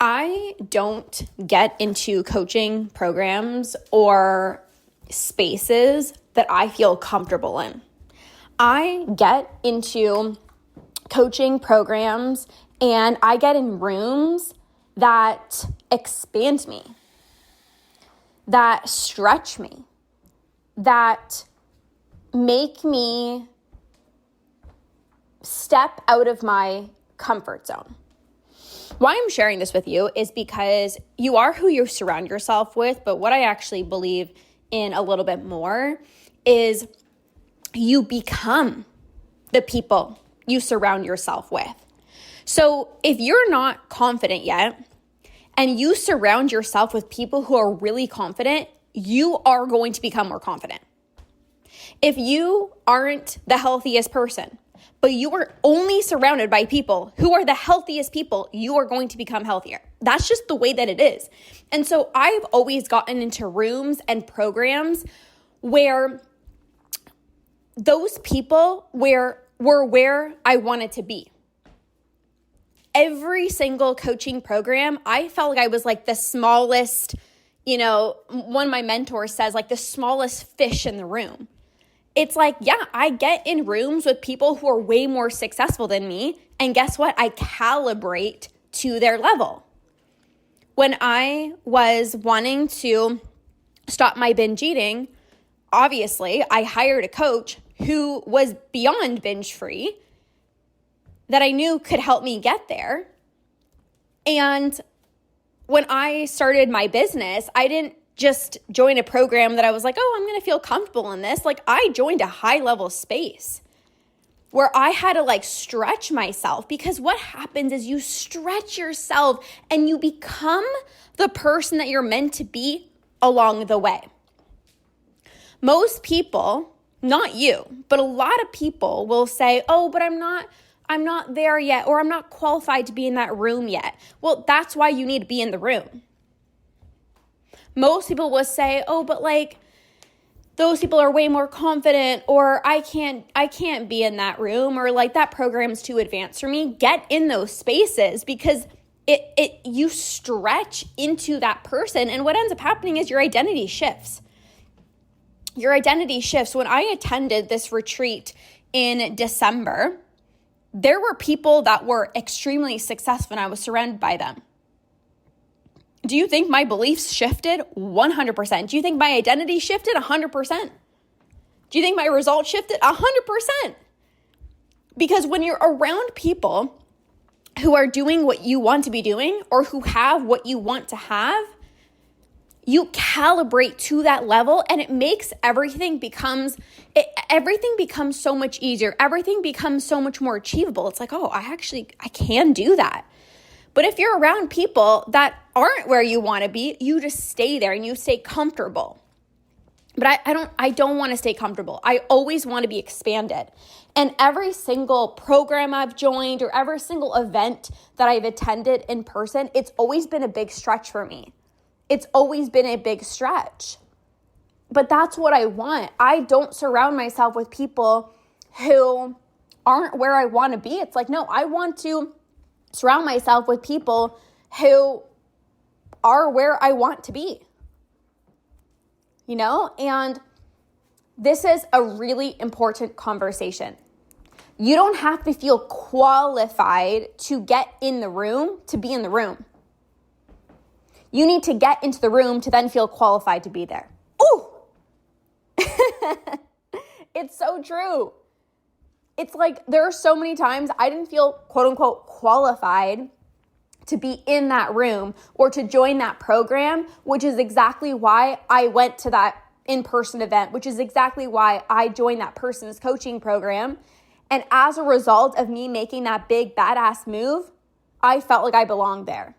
I don't get into coaching programs or spaces that I feel comfortable in. I get into coaching programs and I get in rooms that expand me, that stretch me, that make me step out of my comfort zone. Why I'm sharing this with you is because you are who you surround yourself with, but what I actually believe in a little bit more is you become the people you surround yourself with. So if you're not confident yet and you surround yourself with people who are really confident, you are going to become more confident. If you aren't the healthiest person, but you are only surrounded by people who are the healthiest people, you are going to become healthier. That's just the way that it is. And so I've always gotten into rooms and programs where those people were where I wanted to be. Every single coaching program, I felt like I was like the smallest, one of my mentors says like the smallest fish in the room. It's like, yeah, I get in rooms with people who are way more successful than me. And guess what? I calibrate to their level. When I was wanting to stop my binge eating, obviously I hired a coach who was beyond binge free that I knew could help me get there. And when I started my business, I didn't just join a program that I was like, oh, I'm going to feel comfortable in this. Like I joined a high level space where I had to like stretch myself, because what happens is you stretch yourself and you become the person that you're meant to be along the way. Most people, not you, but a lot of people will say, oh, but I'm not there yet, or I'm not qualified to be in that room yet. Well, that's why you need to be in the room. Most people will say, oh, but like those people are way more confident, or I can't be in that room, or like that program's too advanced for me. Get in those spaces, because you stretch into that person, and what ends up happening is your identity shifts. Your identity shifts. When I attended this retreat in December, there were people that were extremely successful and I was surrounded by them. Do you think my beliefs shifted? 100%. Do you think my identity shifted? 100%. Do you think my results shifted? 100%. Because when you're around people who are doing what you want to be doing, or who have what you want to have, you calibrate to that level, and it makes everything becomes so much easier. Everything becomes so much more achievable. It's like, oh, I can do that. But if you're around people that aren't where you want to be, you just stay there and you stay comfortable. But I don't want to stay comfortable. I always want to be expanded. And every single program I've joined, or every single event that I've attended in person, it's always been a big stretch for me. It's always been a big stretch. But that's what I want. I don't surround myself with people who aren't where I want to be. It's like, no, I want to surround myself with people who are where I want to be. And this is a really important conversation. You don't have to feel qualified to get in the room to be in the room. You need to get into the room to then feel qualified to be there. Ooh! It's so true. It's like there are so many times I didn't feel quote unquote qualified to be in that room or to join that program, which is exactly why I went to that in-person event, which is exactly why I joined that person's coaching program. And as a result of me making that big badass move, I felt like I belonged there.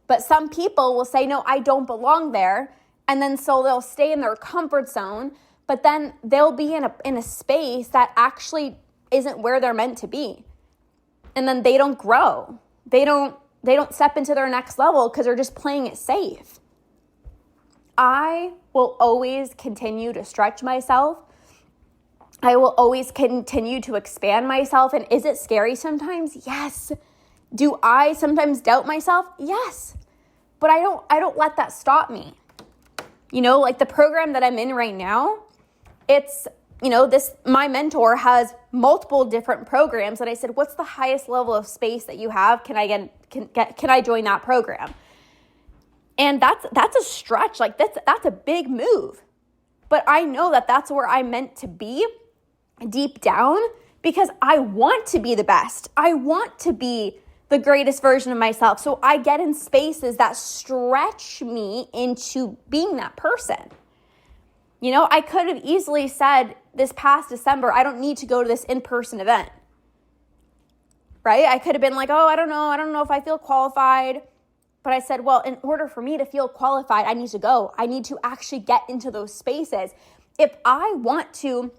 But some people will say, no, I don't belong there. And then so they'll stay in their comfort zone, but then they'll be in a space that actually isn't where they're meant to be. And then they don't grow. They don't step into their next level because they're just playing it safe. I will always continue to stretch myself. I will always continue to expand myself. And is it scary sometimes? Yes. Do I sometimes doubt myself? Yes. But I don't let that stop me. Like the program that I'm in right now, it's, my mentor has multiple different programs that I said, what's the highest level of space that you have? Can I join that program? And that's a stretch. Like that's a big move. But I know that that's where I'm meant to be deep down because I want to be the best. I want to be the greatest version of myself. So I get in spaces that stretch me into being that person. I could have easily said this past December, I don't need to go to this in-person event, right? I could have been like, I don't know if I feel qualified. But I said, well, in order for me to feel qualified, I need to go. I need to actually get into those spaces. If I want to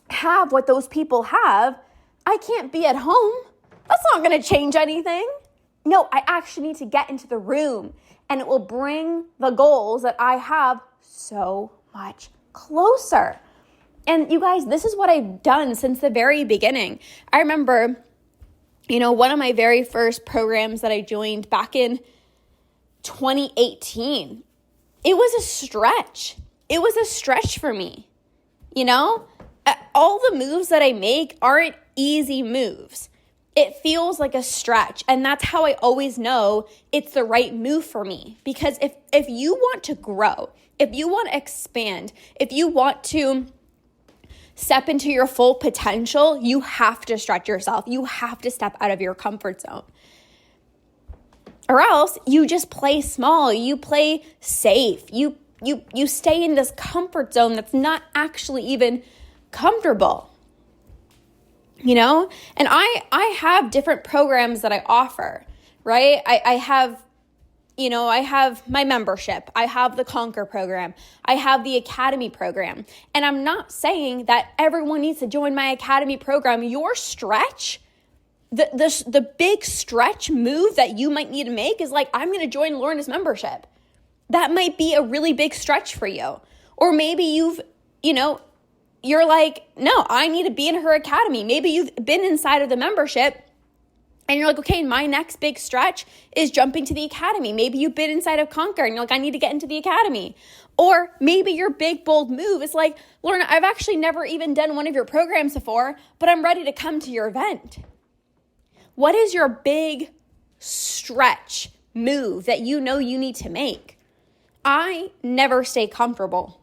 have what those people have, I can't be at home. That's not going to change anything. No, I actually need to get into the room, and it will bring the goals that I have so much closer. And you guys, this is what I've done since the very beginning. I remember, one of my very first programs that I joined back in 2018, it was a stretch. It was a stretch for me. All the moves that I make aren't easy moves. It feels like a stretch. And that's how I always know it's the right move for me. Because if you want to grow, if you want to expand, if you want to step into your full potential, you have to stretch yourself. You have to step out of your comfort zone. Or else you just play small. You play safe. You stay in this comfort zone that's not actually even comfortable. And I have different programs that I offer, right? I have my membership. I have the Conquer program. I have the Academy program. And I'm not saying that everyone needs to join my Academy program. Your stretch, the big stretch move that you might need to make is like, I'm going to join Lorna's membership. That might be a really big stretch for you. Or maybe you're like, no, I need to be in her academy. Maybe you've been inside of the membership and you're like, okay, my next big stretch is jumping to the academy. Maybe you've been inside of Conquer and you're like, I need to get into the academy. Or maybe your big, bold move is like, Lorna, I've actually never even done one of your programs before, but I'm ready to come to your event. What is your big stretch move that you know you need to make? I never stay comfortable.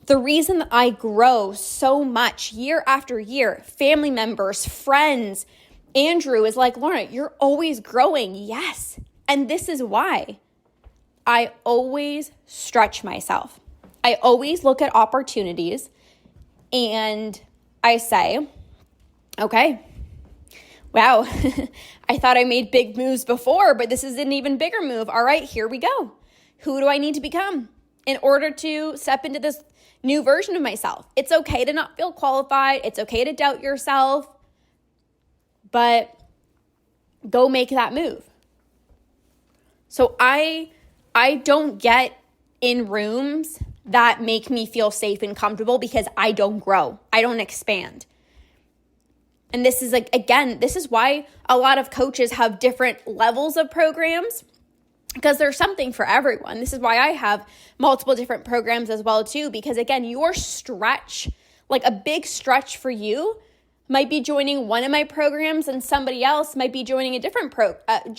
The reason that I grow so much year after year, family members, friends, Andrew is like, Lorna, you're always growing. Yes. And this is why I always stretch myself. I always look at opportunities and I say, okay, wow, I thought I made big moves before, but this is an even bigger move. All right, here we go. Who do I need to become in order to step into this new version of myself? It's okay to not feel qualified. It's okay to doubt yourself, but go make that move. So I don't get in rooms that make me feel safe and comfortable because I don't grow. I don't expand. And this is like, again, this is why a lot of coaches have different levels of programs, because there's something for everyone. This is why I have multiple different programs as well too, because again, your stretch, like a big stretch for you might be joining one of my programs and somebody else might be joining a different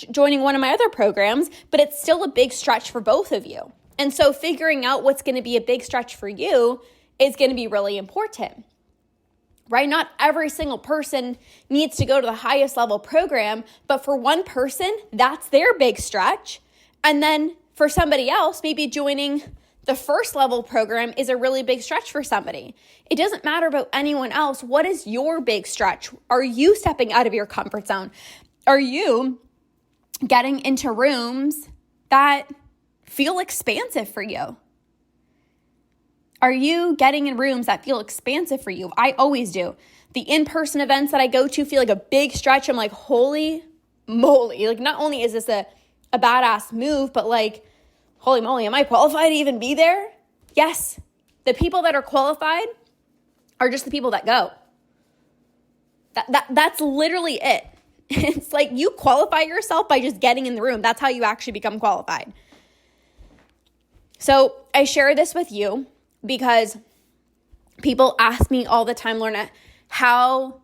joining one of my other programs, but it's still a big stretch for both of you. And so figuring out what's going to be a big stretch for you is going to be really important. Right? Not every single person needs to go to the highest level program, but for one person, that's their big stretch. And then for somebody else, maybe joining the first level program is a really big stretch for somebody. It doesn't matter about anyone else. What is your big stretch? Are you stepping out of your comfort zone? Are you getting into rooms that feel expansive for you? Are you getting in rooms that feel expansive for you? I always do. The in-person events that I go to feel like a big stretch. I'm like, holy moly. Like, not only is this a badass move, but like, holy moly, am I qualified to even be there? Yes. The people that are qualified are just the people that go. That's literally it. It's like you qualify yourself by just getting in the room. That's how you actually become qualified. So I share this with you because people ask me all the time, Lorna, how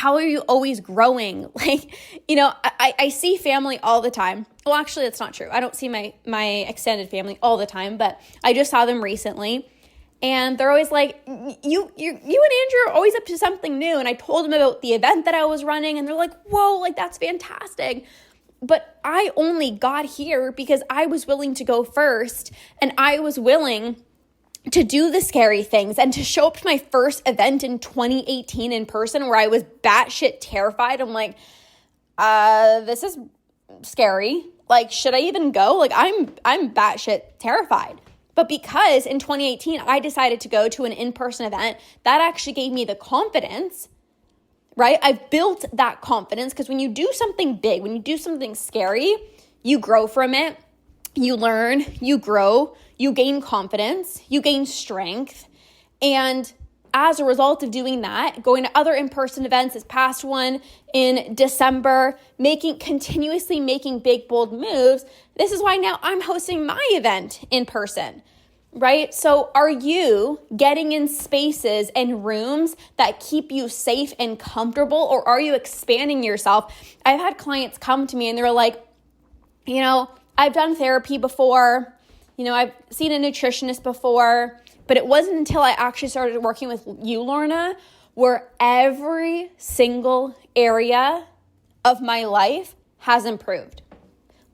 are you always growing? Like, I see family all the time. Well, actually, that's not true. I don't see my extended family all the time, but I just saw them recently. And they're always like, you and Andrew are always up to something new. And I told them about the event that I was running, and they're like, whoa, like that's fantastic. But I only got here because I was willing to go first, and I was willing to do the scary things and to show up to my first event in 2018 in person where I was batshit terrified. I'm like, this is scary. Like, should I even go? Like, I'm batshit terrified. But because in 2018, I decided to go to an in-person event, that actually gave me the confidence, right? I've built that confidence because when you do something big, when you do something scary, you grow from it, you learn, you grow, you gain confidence, you gain strength. And as a result of doing that, going to other in-person events, this past one in December, continuously making big, bold moves, this is why now I'm hosting my event in person, right? So are you getting in spaces and rooms that keep you safe and comfortable, or are you expanding yourself? I've had clients come to me and they're like, I've done therapy before, I've seen a nutritionist before, but it wasn't until I actually started working with you, Lorna, where every single area of my life has improved.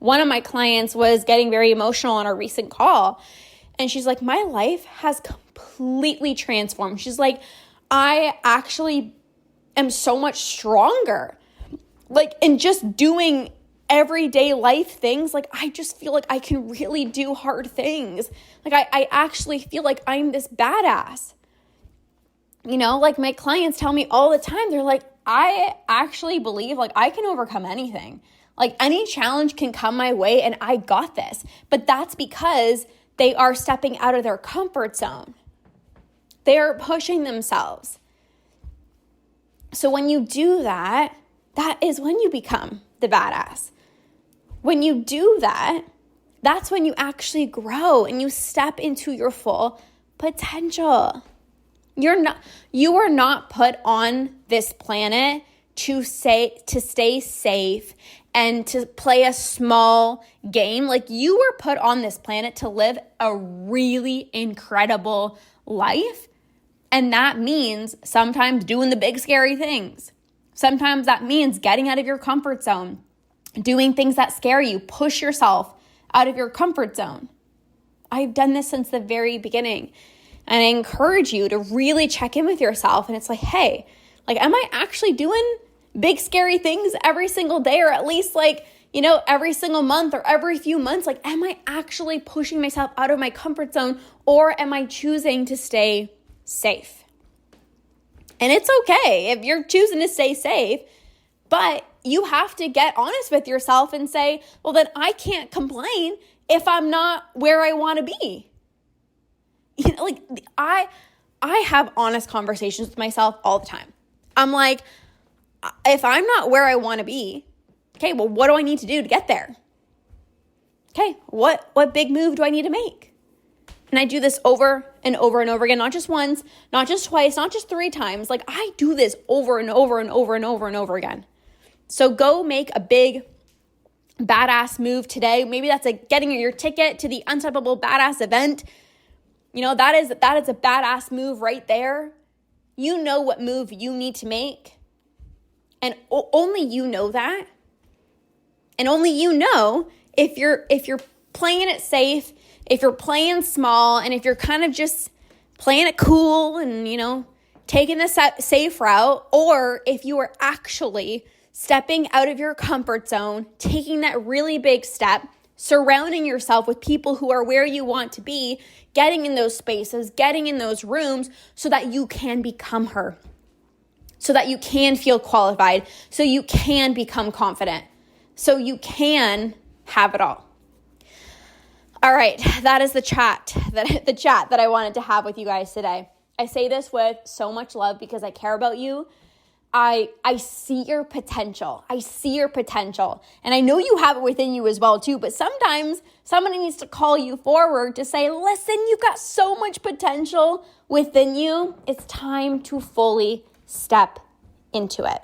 One of my clients was getting very emotional on our recent call, and she's like, my life has completely transformed. She's like, I actually am so much stronger. Like, in just doing everyday life things, like, I just feel like I can really do hard things. Like, I actually feel like I'm this badass. Like my clients tell me all the time, they're like, I actually believe like I can overcome anything. Like any challenge can come my way and I got this. But that's because they are stepping out of their comfort zone. They are pushing themselves. So when you do that, that is when you become the badass. When you do that, that's when you actually grow and you step into your full potential. You are not put on this planet to stay safe and to play a small game. Like, you were put on this planet to live a really incredible life. And that means sometimes doing the big scary things. Sometimes that means getting out of your comfort zone, doing things that scare you. Push yourself out of your comfort zone. I've done this since the very beginning. And I encourage you to really check in with yourself. And it's like, hey, like, am I actually doing big, scary things every single day, or at least like, every single month or every few months? Like, am I actually pushing myself out of my comfort zone, or am I choosing to stay safe? And it's okay if you're choosing to stay safe, but you have to get honest with yourself and say, well, then I can't complain if I'm not where I want to be. Like, I have honest conversations with myself all the time. I'm like, if I'm not where I want to be, okay, well, what do I need to do to get there? Okay, what big move do I need to make? And I do this over and over and over again, not just once, not just twice, not just 3 times. Like, I do this over and over and over and over and over again. So go make a big badass move today. Maybe that's like getting your ticket to the Unstoppable Badass event. That is a badass move right there. You know what move you need to make. And only you know that. And only you know if you're playing it safe, if you're playing small, and if you're kind of just playing it cool and, taking the safe route, or if you are actually stepping out of your comfort zone, taking that really big step, surrounding yourself with people who are where you want to be, getting in those spaces, getting in those rooms so that you can become her, so that you can feel qualified, so you can become confident, so you can have it all. All right, that is the chat that I wanted to have with you guys today. I say this with so much love because I care about you. I see your potential. I see your potential. And I know you have it within you as well too, but sometimes somebody needs to call you forward to say, listen, you've got so much potential within you. It's time to fully step into it.